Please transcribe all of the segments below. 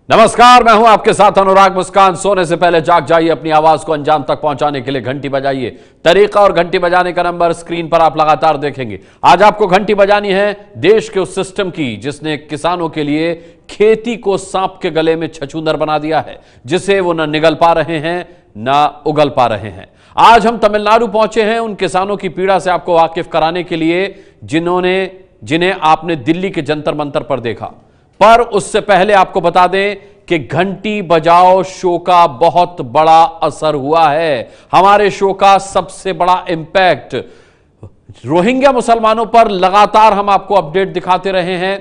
नमस्कार, मैं हूं आपके साथ अनुराग मुस्कान। सोने से पहले जाग जाइए, अपनी आवाज को अंजाम तक पहुंचाने के लिए घंटी बजाइए। तरीका और घंटी बजाने का नंबर स्क्रीन पर आप लगातार देखेंगे। आज आपको घंटी बजानी है देश के उस सिस्टम की जिसने किसानों के लिए खेती को सांप के गले में छछूंदर बना दिया है, जिसे वो न निगल पा रहे हैं न उगल पा रहे हैं। आज हम तमिलनाडु पहुंचे हैं उन किसानों की पीड़ा से आपको वाकिफ कराने के लिए जिन्हें आपने दिल्ली के जंतर मंतर पर देखा। पर उससे पहले आपको बता दें कि घंटी बजाओ शो का बहुत बड़ा असर हुआ है। हमारे शो का सबसे बड़ा इंपैक्ट रोहिंग्या मुसलमानों पर लगातार हम आपको अपडेट दिखाते रहे हैं।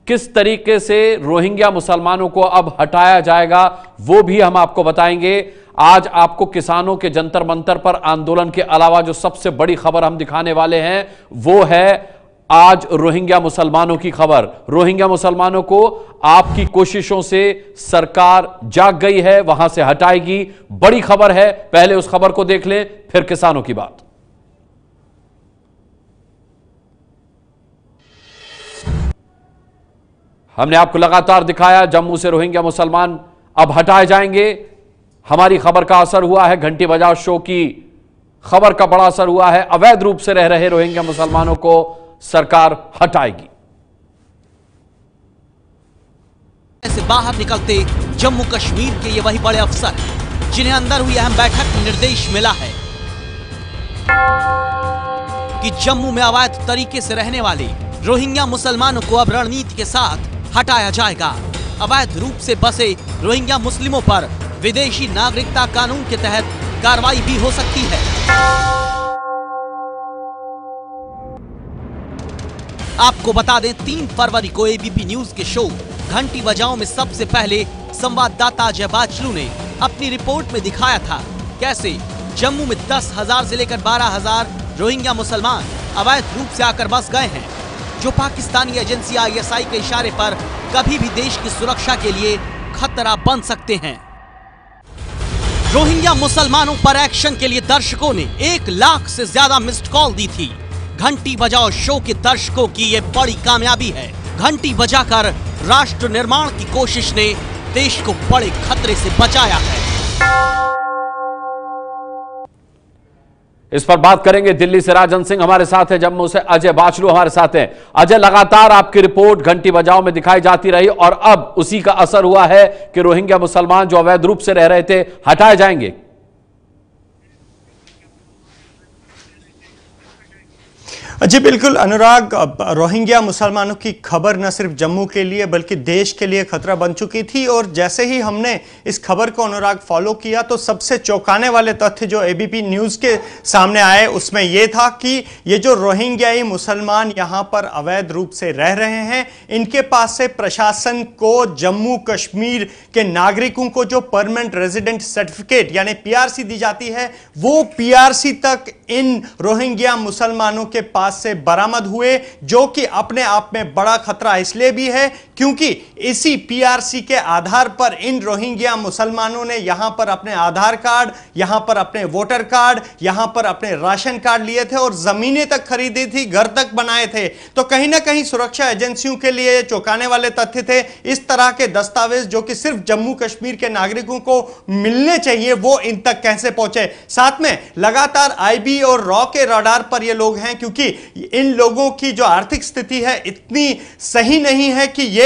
किस तरीके से रोहिंग्या मुसलमानों को अब हटाया जाएगा वो भी हम आपको बताएंगे। आज आपको किसानों के जंतर मंतर पर आंदोलन के अलावा जो सबसे बड़ी खबर हम दिखाने वाले हैं वो है आज रोहिंग्या मुसलमानों की खबर। रोहिंग्या मुसलमानों को आपकी कोशिशों से सरकार जाग गई है, वहां से हटाएगी। बड़ी खबर है, पहले उस खबर को देख लें, फिर किसानों की बात। हमने आपको लगातार दिखाया जम्मू से रोहिंग्या मुसलमान अब हटाए जाएंगे। हमारी खबर का असर हुआ है, घंटी बजाओ शो की खबर का बड़ा असर हुआ है। अवैध रूप से रह रहे रोहिंग्या मुसलमानों को सरकार हटाएगी। से बाहर निकलते जम्मू कश्मीर के ये वही बड़े अफसर जिन्हें अंदर हुई अहम बैठक में निर्देश मिला है कि जम्मू में अवैध तरीके से रहने वाले रोहिंग्या मुसलमानों को अब रणनीति के साथ हटाया जाएगा। अवैध रूप से बसे रोहिंग्या मुस्लिमों पर विदेशी नागरिकता कानून के तहत कार्रवाई भी हो सकती है। आपको बता दें 3 फरवरी को एबीपी न्यूज के शो घंटी बजाओ में सबसे पहले संवाददाता अजय बाचलू ने अपनी रिपोर्ट में दिखाया था कैसे जम्मू में 10,000 से लेकर 12,000 रोहिंग्या मुसलमान अवैध रूप से आकर बस गए हैं, जो पाकिस्तानी एजेंसी ISI के इशारे पर कभी भी देश की सुरक्षा के लिए खतरा बन सकते हैं। रोहिंग्या मुसलमानों पर एक्शन के लिए दर्शकों ने 1 लाख से ज्यादा मिस्ड कॉल दी थी। घंटी बजाओ शो के दर्शकों की ये बड़ी कामयाबी है। घंटी बजाकर राष्ट्र निर्माण की कोशिश ने देश को बड़े खतरे से बचाया है। इस पर बात करेंगे। दिल्ली से राजन सिंह हमारे साथ है, जम्मू से अजय बाचलू हमारे साथ हैं। अजय, लगातार आपकी रिपोर्ट घंटी बजाओ में दिखाई जाती रही और अब उसी का असर हुआ है कि रोहिंग्या मुसलमान जो अवैध रूप से रह रहे थे हटाए जाएंगे। जी बिल्कुल अनुराग, रोहिंग्या मुसलमानों की खबर न सिर्फ जम्मू के लिए बल्कि देश के लिए खतरा बन चुकी थी। और जैसे ही हमने इस खबर को अनुराग फॉलो किया तो सबसे चौंकाने वाले तथ्य जो एबीपी न्यूज़ के सामने आए उसमें यह था कि ये जो रोहिंग्याई मुसलमान यहाँ पर अवैध रूप से रह रहे हैं, इनके पास से प्रशासन को जम्मू कश्मीर के नागरिकों को जो परमानेंट रेजिडेंट सर्टिफिकेट यानी PRC दी जाती है, वो PRC तक इन रोहिंग्या मुसलमानों के पास से बरामद हुए, जो कि अपने आप में बड़ा खतरा इसलिए भी है क्योंकि इसी PRC के आधार पर इन रोहिंग्या मुसलमानों ने यहां पर अपने आधार कार्ड, यहां पर अपने वोटर कार्ड, यहां पर अपने राशन कार्ड लिए थे और जमीनें तक खरीदी थी, घर तक बनाए थे। तो कहीं ना कहीं सुरक्षा एजेंसियों के लिए चौंकाने वाले तथ्य थे। इस तरह के दस्तावेज जो कि सिर्फ जम्मू कश्मीर के नागरिकों को मिलने चाहिए, वो इन तक कैसे पहुंचे। साथ में लगातार IB और रॉ के रडार पर ये लोग हैं क्योंकि इन लोगों की जो आर्थिक स्थिति है इतनी सही नहीं है कि ये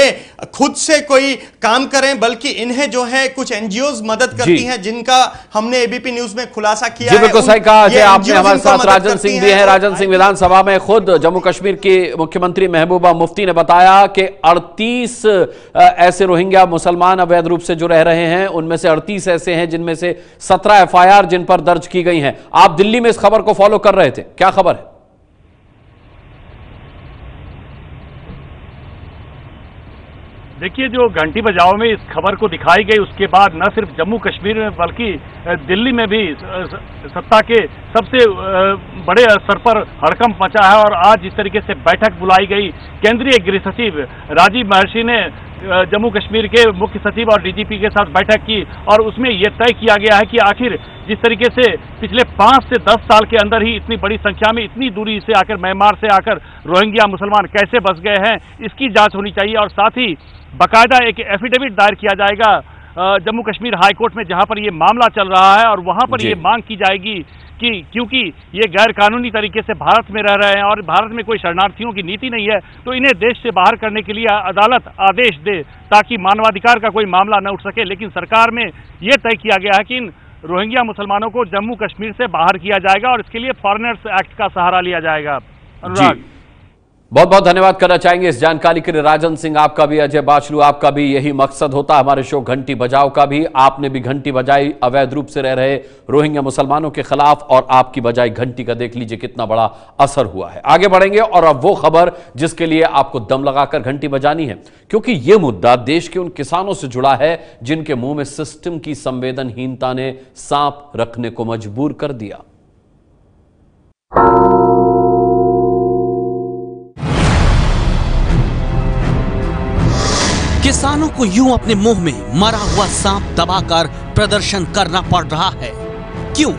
खुद से कोई काम करें, बल्कि इन्हें जो है कुछ NGOs मदद करती हैं, जिनका हमने एबीपी न्यूज में खुलासा किया है। बिल्कुल सही कहा है। आपने हमारे साथ राजन सिंह भी हैं। राजन सिंह विधानसभा में खुद जम्मू कश्मीर की मुख्यमंत्री महबूबा मुफ्ती ने बताया कि 38 ऐसे रोहिंग्या मुसलमान अवैध रूप से जो रह रहे हैं, उनमें से 38 ऐसे हैं जिनमें से 17 FIR जिन पर दर्ज की गई हैं। आप दिल्ली में इस खबर को फॉलो कर रहे थे, क्या खबर है? देखिए, जो घंटी बजाओ में इस खबर को दिखाई गई उसके बाद न सिर्फ जम्मू कश्मीर में बल्कि दिल्ली में भी सत्ता के सबसे बड़े स्तर पर हड़कंप मचा है। और आज जिस तरीके से बैठक बुलाई गई, केंद्रीय गृह सचिव राजीव महर्षि ने जम्मू कश्मीर के मुख्य सचिव और डीजीपी के साथ बैठक की और उसमें यह तय किया गया है कि आखिर जिस तरीके से पिछले 5 से 10 साल के अंदर ही इतनी बड़ी संख्या में इतनी दूरी से आकर म्यांमार से आकर रोहिंग्या मुसलमान कैसे बस गए हैं, इसकी जांच होनी चाहिए और साथ ही बाकायदा एक एफिडेविट दायर किया जाएगा जम्मू कश्मीर हाई कोर्ट में, जहां पर ये मामला चल रहा है और वहां पर ये मांग की जाएगी कि क्योंकि ये गैर कानूनी तरीके से भारत में रह रहे हैं और भारत में कोई शरणार्थियों की नीति नहीं है, तो इन्हें देश से बाहर करने के लिए अदालत आदेश दे ताकि मानवाधिकार का कोई मामला न उठ सके। लेकिन सरकार में यह तय किया गया है कि इन रोहिंग्या मुसलमानों को जम्मू कश्मीर से बाहर किया जाएगा और इसके लिए फॉरेनर्स एक्ट का सहारा लिया जाएगा। अनुराग, बहुत बहुत धन्यवाद करना चाहेंगे इस जानकारी के लिए राजन सिंह। आपका भी, अजय बाचलू, आपका भी यही मकसद होता है हमारे शो घंटी बजाओ का भी। आपने भी घंटी बजाई अवैध रूप से रह रहे रोहिंग्या मुसलमानों के खिलाफ और आपकी बजाई घंटी का देख लीजिए कितना बड़ा असर हुआ है। आगे बढ़ेंगे और अब वो खबर जिसके लिए आपको दम लगाकर घंटी बजानी है, क्योंकि यह मुद्दा देश के उन किसानों से जुड़ा है जिनके मुंह में सिस्टम की संवेदनहीनता ने सांप रखने को मजबूर कर दिया। किसानों को यूं अपने मुंह में मरा हुआ सांप दबाकर प्रदर्शन करना पड़ रहा है। क्यों?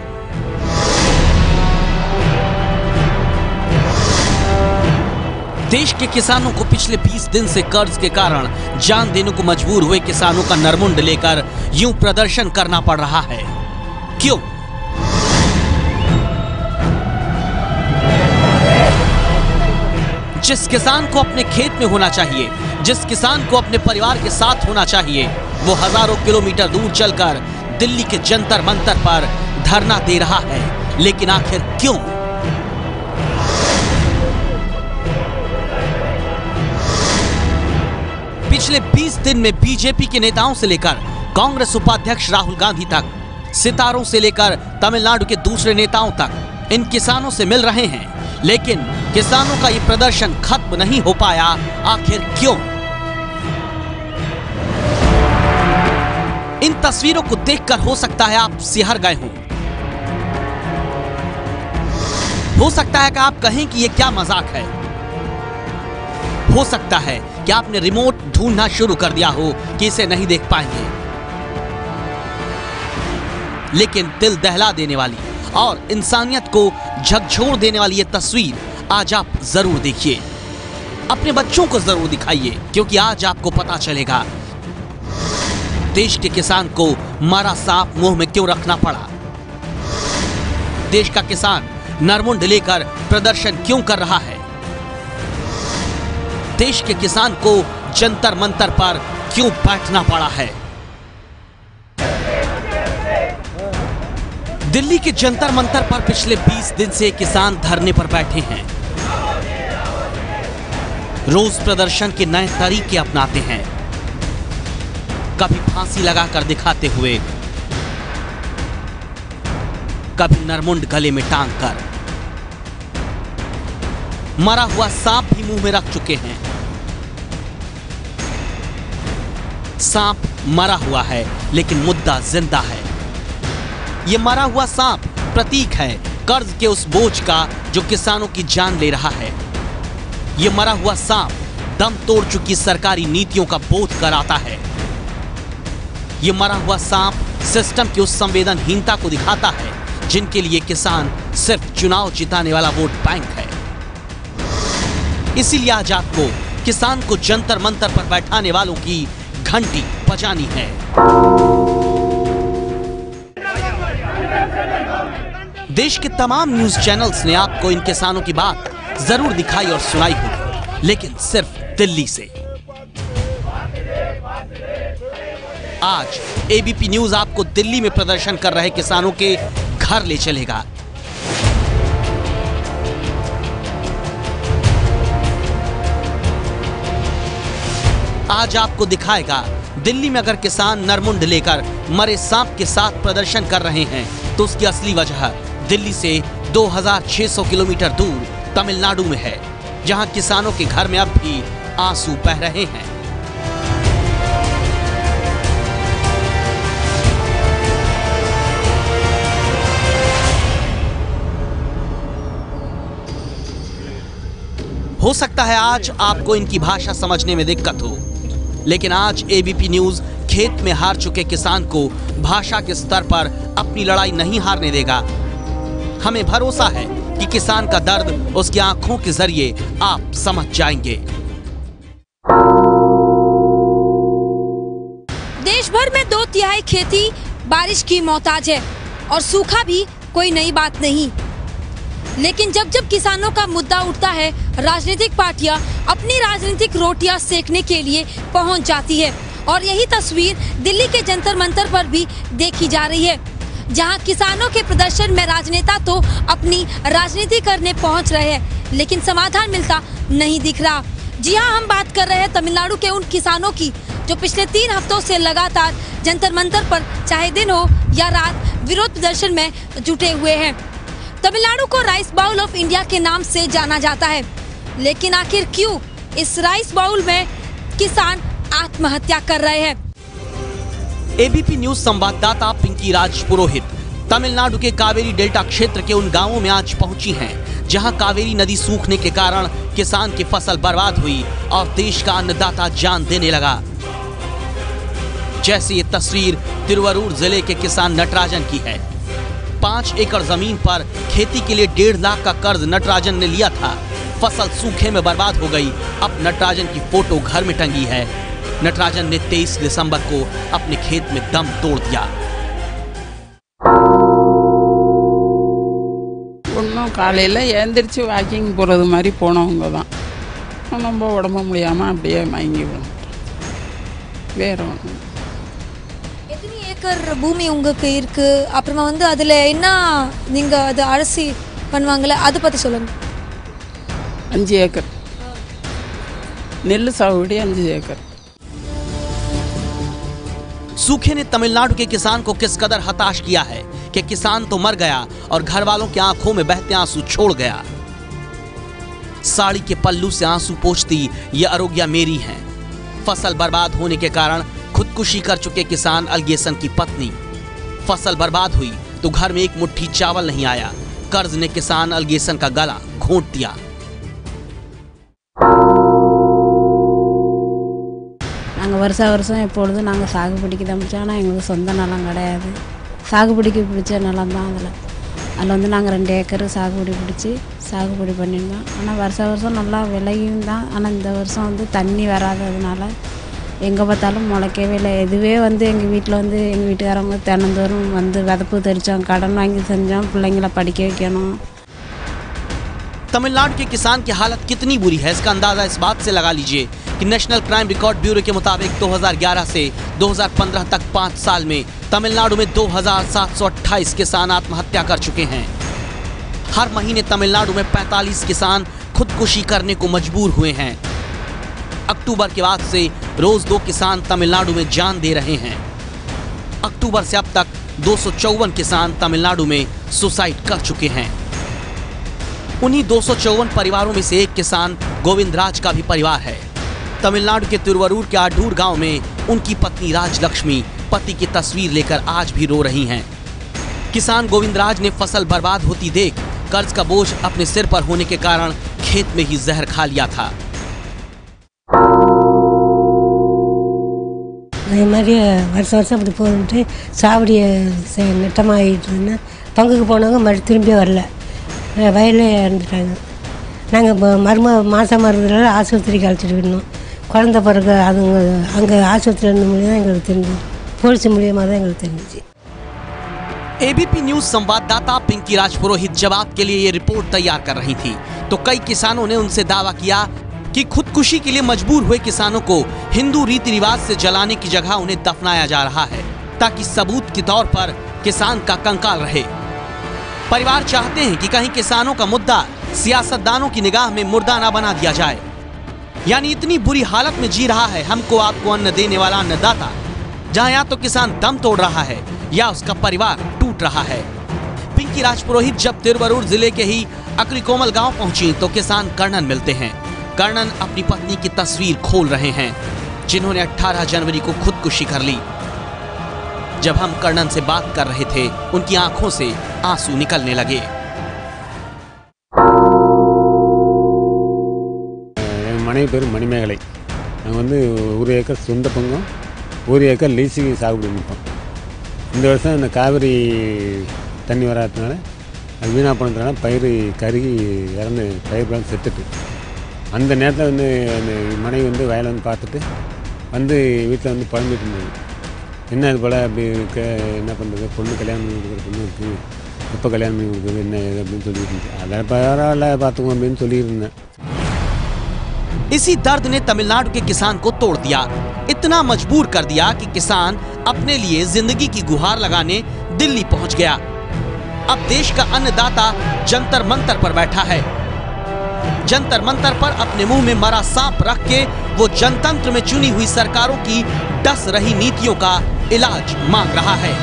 देश के किसानों को पिछले 20 दिन से कर्ज के कारण जान देने को मजबूर हुए किसानों का नरमुंड लेकर यूं प्रदर्शन करना पड़ रहा है। क्यों? जिस किसान को अपने खेत में होना चाहिए, जिस किसान को अपने परिवार के साथ होना चाहिए, वो हजारों किलोमीटर दूर चलकर दिल्ली के जंतर मंतर पर धरना दे रहा है। लेकिन आखिर क्यों? पिछले 20 दिन में बीजेपी के नेताओं से लेकर कांग्रेस उपाध्यक्ष राहुल गांधी तक, सितारों से लेकर तमिलनाडु के दूसरे नेताओं तक इन किसानों से मिल रहे हैं, लेकिन किसानों का ये प्रदर्शन खत्म नहीं हो पाया। आखिर क्यों? इन तस्वीरों को देखकर हो सकता है आप सिहर गए हों। हो सकता है कि आप कहें कि ये क्या मजाक है। हो सकता है कि आपने रिमोट ढूंढना शुरू कर दिया हो कि इसे नहीं देख पाएंगे। लेकिन दिल दहला देने वाली और इंसानियत को झकझोर देने वाली ये तस्वीर आज आप जरूर देखिए। अपने बच्चों को जरूर दिखाइए, क्योंकि आज आपको पता चलेगा देश के किसान को मरा सांप मुंह में क्यों रखना पड़ा। देश का किसान नरमुंड लेकर प्रदर्शन क्यों कर रहा है। देश के किसान को जंतर मंतर पर क्यों बैठना पड़ा है। दिल्ली के जंतर मंतर पर पिछले 20 दिन से किसान धरने पर बैठे हैं। रोज प्रदर्शन के नए तरीके अपनाते हैं, कभी फांसी लगाकर दिखाते हुए, कभी नरमुंड गले में टांग कर। मरा हुआ सांप भी मुंह में रख चुके हैं। सांप मरा हुआ है, लेकिन मुद्दा जिंदा है। ये मरा हुआ सांप प्रतीक है कर्ज के उस बोझ का जो किसानों की जान ले रहा है। ये मरा हुआ सांप दम तोड़ चुकी सरकारी नीतियों का बोध कराता है। ये मरा हुआ सांप सिस्टम की उस संवेदनहीनता को दिखाता है जिनके लिए किसान सिर्फ चुनाव जिताने वाला वोट बैंक है। इसीलिए आज आपको किसान को जंतर मंतर पर बैठाने वालों की घंटी बजानी है। देश के तमाम न्यूज चैनल्स ने आपको इन किसानों की बात जरूर दिखाई और सुनाई होगी, लेकिन सिर्फ दिल्ली से। आज एबीपी न्यूज आपको दिल्ली में प्रदर्शन कर रहे किसानों के घर ले चलेगा। आज आपको दिखाएगा दिल्ली में अगर किसान नरमुंड लेकर मरे सांप के साथ प्रदर्शन कर रहे हैं तो उसकी असली वजह दिल्ली से 2600 किलोमीटर दूर तमिलनाडु में है, जहां किसानों के घर में अब भी आंसू बह रहे हैं। हो सकता है आज आपको इनकी भाषा समझने में दिक्कत हो, लेकिन आज एबीपी न्यूज खेत में हार चुके किसान को भाषा के स्तर पर अपनी लड़ाई नहीं हारने देगा। हमें भरोसा है कि किसान का दर्द उसकी आंखों के जरिए आप समझ जाएंगे। देश भर में 2/3 खेती बारिश की मोहताज है और सूखा भी कोई नई बात नहीं। लेकिन जब जब किसानों का मुद्दा उठता है, राजनीतिक पार्टियां अपनी राजनीतिक रोटियां सेकने के लिए पहुंच जाती है और यही तस्वीर दिल्ली के जंतर मंतर पर भी देखी जा रही है, जहां किसानों के प्रदर्शन में राजनेता तो अपनी राजनीति करने पहुंच रहे हैं, लेकिन समाधान मिलता नहीं दिख रहा। जी हां, हम बात कर रहे हैं तमिलनाडु के उन किसानों की जो पिछले 3 हफ्तों से लगातार जंतर मंतर पर चाहे दिन हो या रात विरोध प्रदर्शन में जुटे हुए हैं। तमिलनाडु को राइस बाउल ऑफ इंडिया के नाम से जाना जाता है, लेकिन आखिर क्यों इस राइस बाउल में किसान आत्महत्या कर रहे हैं? एबीपी न्यूज संवाददाता पिंकी राज पुरोहित तमिलनाडु के कावेरी डेल्टा क्षेत्र के उन गांवों में आज पहुंची हैं, जहां कावेरी नदी सूखने के कारण किसान की फसल बर्बाद हुई और देश का अन्नदाता जान देने लगा। जैसे ये तस्वीर तिरुवरूर जिले के किसान नटराजन की है। 5 एकड़ जमीन पर खेती के लिए 1.5 लाख का कर्ज नटराजन ने लिया था। फसल सूखे में बर्बाद हो गई। अब नटराजन की फोटो घर में टंगी है। नटराजन ने 23 दिसंबर को अपने खेत में दम तोड़ दिया। ஒன்றும் காலையில் எழுந்திரிச்சு வாக்கிங் போகிறது மாதிரி போனவங்க தான் ரொம்ப உடம்பு முடியாமல் அப்படியே மயங்கி விழுந்துட்டோம். வேற ஒன்றும் எத்தனை ஏக்கர் பூமி உங்களுக்கு இருக்கு? அப்புறமா வந்து அதில் என்ன நீங்கள் அது அரிசி பண்ணுவாங்களே அதை பற்றி சொல்லுங்கள். 5 ஏக்கர் நெல் சாகுபடி 5 ஏக்கர்। सूखे ने तमिलनाडु के किसान को किस कदर हताश किया है कि किसान तो मर गया और घर वालों की आंखों में बहते आंसू छोड़ गया। साड़ी के पल्लू से आंसू पोंछती ये आरोग्या मेरी हैं। फसल बर्बाद होने के कारण खुदकुशी कर चुके किसान अलगेसन की पत्नी। फसल बर्बाद हुई तो घर में एक मुट्ठी चावल नहीं आया। कर्ज ने किसान अलगेसन का गला घोंट दिया। நாங்கள் வருஷம் எப்பொழுதும் நாங்கள் சாகுபடிக்கு தான் பிடிச்சோம். ஆனால் எங்களுக்கு சொந்த நிலம் கிடையாது. சாகுபடிக்கு பிடிச்ச நிலம் தான் அதில் வந்து நாங்கள் 2 ஏக்கர் சாகுபடி பிடிச்சி சாகுபடி பண்ணியிருந்தோம். ஆனால் வருஷம் நல்லா விளையும் தான். ஆனால் இந்த வருஷம் வந்து தண்ணி வராததுனால எங்கே பார்த்தாலும் முளைக்கவே இல்லை. எதுவே வந்து எங்கள் வீட்டில் வந்து எங்கள் வீட்டுக்காரவங்க தினந்தோறும் வந்து விதப்பு தெரிச்சோம், கடன் வாங்கி செஞ்சோம், பிள்ளைங்களை படிக்க வைக்கணும்। तमिलनाडु के किसान की हालत कितनी बुरी है इसका अंदाजा इस बात से लगा लीजिए कि नेशनल क्राइम रिकॉर्ड ब्यूरो के मुताबिक 2011 से 2015 तक 5 साल में तमिलनाडु में 2728 किसान आत्महत्या कर चुके हैं। हर महीने तमिलनाडु में 45 किसान खुदकुशी करने को मजबूर हुए हैं। अक्टूबर के बाद से रोज 2 किसान तमिलनाडु में जान दे रहे हैं। अक्टूबर से अब तक 254 किसान तमिलनाडु में सुसाइड कर चुके हैं। उन्हीं 254 परिवारों में से एक किसान गोविंदराज का भी परिवार है। तमिलनाडु के तिरुवरूर के आडूर गांव में उनकी पत्नी राजलक्ष्मी पति की तस्वीर लेकर आज भी रो रही हैं। किसान गोविंदराज ने फसल बर्बाद होती देख कर्ज का बोझ अपने सिर पर होने के कारण खेत में ही जहर खा लिया था। மாதிரி வருஷம் அப்படி போட்டு சாவடி நட்டமாகிட்டு பங்குக்கு போனவங்க திரும்பி வரல, வயலே இறந்துட்டாங்க। நாங்கள் மாதமாக இருந்ததுனால ஆஸ்பத்திரிக்கு அழைச்சிட்டு போயிருந்தோம்। குழந்த பிறகு அதுங்க அங்கே ஆஸ்பத்திரி இருந்த மூலியமாக தான் எங்களுக்கு தெரிஞ்சது, போலீஸ் மூலியமாக தான் எங்களுக்கு தெரிஞ்சிச்சு। एबीपी न्यूज संवाददाता पिंकी राज पुरोहित जवाब के लिए ये रिपोर्ट तैयार कर रही थी तो कई किसानों ने उनसे दावा किया कि खुदकुशी के लिए मजबूर हुए किसानों को हिंदू रीति रिवाज से जलाने की जगह उन्हें दफनाया जा रहा है ताकि सबूत के तौर पर किसान का कंकाल रहे। परिवार चाहते हैं कि कहीं किसानों का मुद्दा सियासतदानों की निगाह में मुर्दा ना बना दिया जाए। यानी इतनी बुरी हालत में जी रहा है हमको आपको अन्न देने वाला अन्नदाता, जहां या तो किसान दम तोड़ रहा है या उसका परिवार टूट रहा है। पिंकी राज पुरोहित जब तिरुवरूर जिले के ही अकरीकोमल गांव पहुंची तो किसान कर्णन मिलते हैं। कर्णन अपनी पत्नी की तस्वीर खोल रहे हैं जिन्होंने 18 जनवरी को खुदकुशी कर ली। जब हम कर्णन से बात कर रहे थे उनकी आंखों से आंसू निकलने लगे। மனைவி பேர் மணிமேகலை, நாங்கள் வந்து 1 ஏக்கர் சொந்த பங்கம் 1 ஏக்கர் லீஸுக்கு சாகுபடி பண்ணிப்போம். இந்த வருஷம் இந்த காவிரி தண்ணி வராததுனால அது வீணாக போனதுனால பயிர் கருகி இறந்து பயிர் செத்துட்டு அந்த நேரத்தில் வந்து அந்த மனைவி வந்து வயலை வந்து பார்த்துட்டு வந்து வீட்டில் வந்து புலம்பிட்டு இருந்தது. என்ன இது போல் அப்படி இருக்க, என்ன பண்ணுறது, பொண்ணு கல்யாணம் பண்ணி கொடுக்குற பொண்ணு இருக்குது, எப்போ கல்யாணம் பண்ணி கொடுக்குறது என்ன இது அப்படின்னு சொல்லிட்டு இருந்துச்சு. அதை பரவாயில்ல பார்த்துக்கோ அப்படின்னு சொல்லியிருந்தேன். इसी दर्द ने तमिलनाडु के किसान को तोड़ दिया, इतना मजबूर कर दिया कि किसान अपने लिए जिंदगी की गुहार लगाने दिल्ली पहुंच गया। अब देश का अन्नदाता जंतर मंतर पर बैठा है। जंतर मंतर पर अपने मुंह में मरा सांप रख के वो जनतंत्र में चुनी हुई सरकारों की डस रही नीतियों का इलाज मांग रहा है।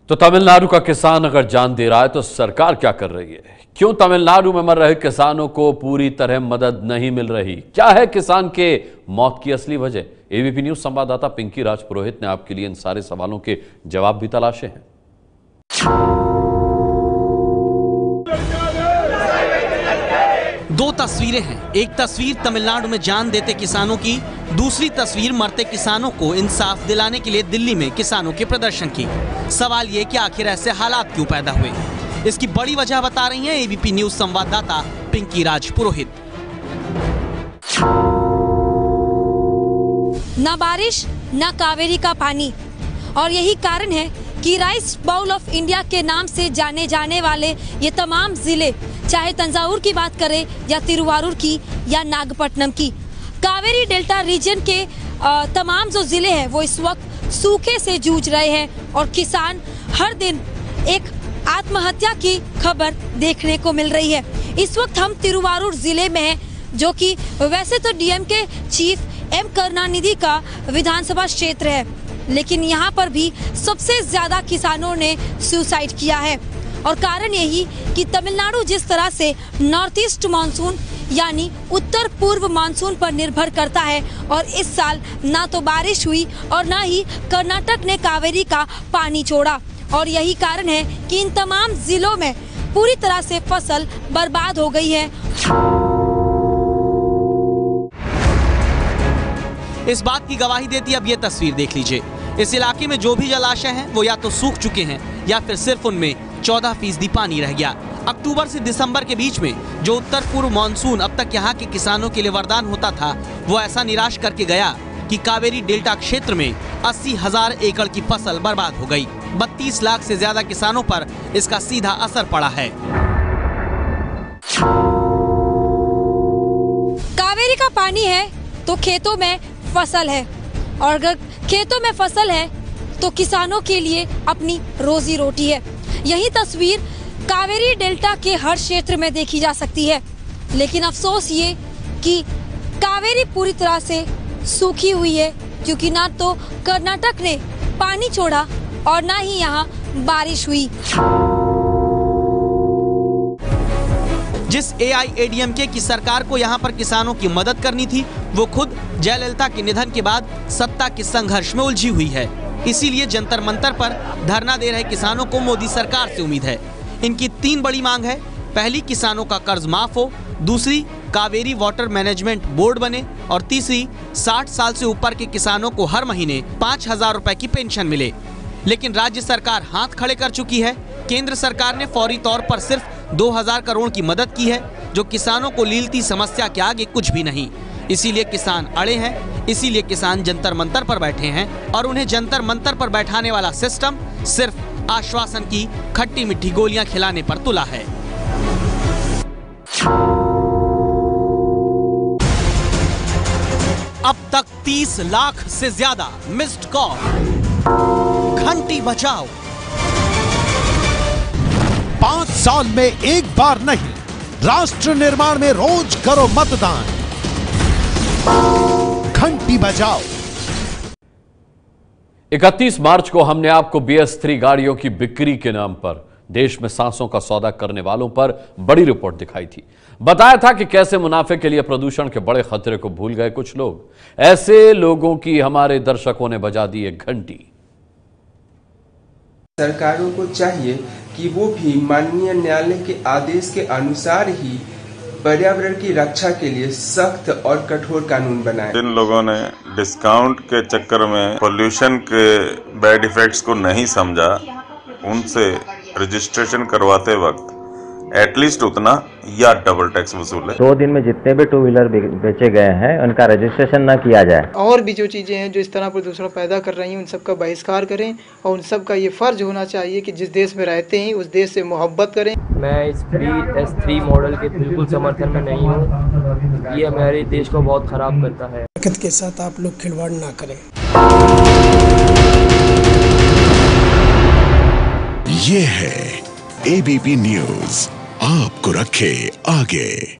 तो तमिलनाडु का किसान अगर जान दे रहा है तो सरकार क्या कर रही है? क्यों तमिलनाडु में मर रहे किसानों को पूरी तरह मदद नहीं मिल रही? क्या है किसान के मौत की असली वजह? एबीपी न्यूज संवाददाता पिंकी राज पुरोहित ने आपके लिए इन सारे सवालों के जवाब भी तलाशे हैं। दो तस्वीरें हैं, एक तस्वीर तमिलनाडु में जान देते किसानों की, दूसरी तस्वीर मरते किसानों को इंसाफ दिलाने के लिए दिल्ली में किसानों के प्रदर्शन की। सवाल ये कि आखिर ऐसे हालात क्यों पैदा हुए, इसकी बड़ी वजह बता रही हैं एबीपी न्यूज संवाददाता पिंकी राज पुरोहित। न बारिश न कावेरी का पानी, और यही कारण है कि राइस बाउल ऑफ इंडिया के नाम से जाने जाने वाले ये तमाम जिले, चाहे तंजावुर की बात करें या तिरुवारूर की या नागपट्टनम की, कावेरी डेल्टा रीजन के तमाम जो जिले हैं वो इस वक्त सूखे से जूझ रहे हैं और किसान हर दिन एक आत्महत्या की खबर देखने को मिल रही है। इस वक्त हम तिरुवारूर जिले में हैं, जो कि वैसे तो डीएमके चीफ एम करुणानिधि का विधानसभा क्षेत्र है, लेकिन यहाँ पर भी सबसे ज्यादा किसानों ने सुसाइड किया है। और कारण यही कि तमिलनाडु जिस तरह से नॉर्थ ईस्ट मानसून यानी उत्तर पूर्व मानसून पर निर्भर करता है, और इस साल ना तो बारिश हुई और ना ही कर्नाटक ने कावेरी का पानी छोड़ा, और यही कारण है कि इन तमाम जिलों में पूरी तरह से फसल बर्बाद हो गई है। इस बात की गवाही देती अब ये तस्वीर देख लीजिए। इस इलाके में जो भी जलाशय हैं वो या तो सूख चुके हैं या फिर सिर्फ उनमें 14% पानी रह गया। अक्टूबर से दिसंबर के बीच में जो उत्तर पूर्व मानसून अब तक यहाँ के किसानों के लिए वरदान होता था, वो ऐसा निराश करके गया कि कावेरी डेल्टा क्षेत्र में 80,000 एकड़ की फसल बर्बाद हो गई। 32 लाख से ज्यादा किसानों पर इसका सीधा असर पड़ा है। कावेरी का पानी है तो खेतों में फसल है, और अगर खेतों में फसल है तो किसानों के लिए अपनी रोजी रोटी है। यही तस्वीर कावेरी डेल्टा के हर क्षेत्र में देखी जा सकती है, लेकिन अफसोस ये कि कावेरी पूरी तरह से सूखी हुई है, क्योंकि ना तो कर्नाटक ने पानी छोड़ा और ना ही यहाँ बारिश हुई। जिस एआईएडीएमके की सरकार को यहाँ पर किसानों की मदद करनी थी, वो खुद जयललिता के निधन के बाद सत्ता के संघर्ष में उलझी हुई है। इसीलिए जंतर मंतर पर धरना दे रहे किसानों को मोदी सरकार से उम्मीद है। इनकी 3 बड़ी मांग है। पहली, किसानों का कर्ज माफ हो, दूसरी, कावेरी वाटर मैनेजमेंट बोर्ड बने, और तीसरी, 60 साल से ऊपर के किसानों को हर महीने 5,000 रुपए की पेंशन मिले। लेकिन राज्य सरकार हाथ खड़े कर चुकी है। केंद्र सरकार ने फौरी तौर पर सिर्फ 2,000 करोड़ की मदद की है, जो किसानों को लीलती समस्या के आगे कुछ भी नहीं। इसीलिए किसान अड़े हैं, इसीलिए किसान जंतर मंतर पर बैठे हैं, और उन्हें जंतर मंतर पर बैठाने वाला सिस्टम सिर्फ आश्वासन की खट्टी मीठी गोलियां खिलाने पर तुला है। अब तक 30 लाख से ज्यादा मिस्ड कॉल। घंटी बजाओ। 5 साल में एक बार नहीं, राष्ट्र निर्माण में रोज करो मतदान। घंटी बजाओ। 31 मार्च को हमने आपको BS3 गाड़ियों की बिक्री के नाम पर देश में सांसों का सौदा करने वालों पर बड़ी रिपोर्ट दिखाई थी। बताया था कि कैसे मुनाफे के लिए प्रदूषण के बड़े खतरे को भूल गए कुछ लोग। ऐसे लोगों की हमारे दर्शकों ने बजा दी एक घंटी। सरकारों को चाहिए कि वो भी माननीय न्यायालय के आदेश के अनुसार ही पर्यावरण की रक्षा के लिए सख्त और कठोर कानून बनाए। जिन लोगों ने डिस्काउंट के चक्कर में पोल्यूशन के बैड इफेक्ट्स को नहीं समझा, उनसे रजिस्ट्रेशन करवाते वक्त एटलीस्ट उतना या डबल टैक्स वसूल है। 2 दिन में जितने भी 2 व्हीलर बेचे गए हैं उनका रजिस्ट्रेशन न किया जाए। और भी जो चीजें हैं जो इस तरह प्रदूषण पैदा कर रही हैं उन सब का बहिष्कार करें और उन सब का ये फर्ज होना चाहिए कि जिस देश में रहते हैं उस देश से मोहब्बत करें। मैं इस S3 मॉडल के बिल्कुल समर्थन में नहीं हूँ। ये हमारे देश को बहुत खराब करता है। प्रकृति के साथ आप लोग खिलवाड़ ना करें। ये है ABP न्यूज, आपको रखे आगे।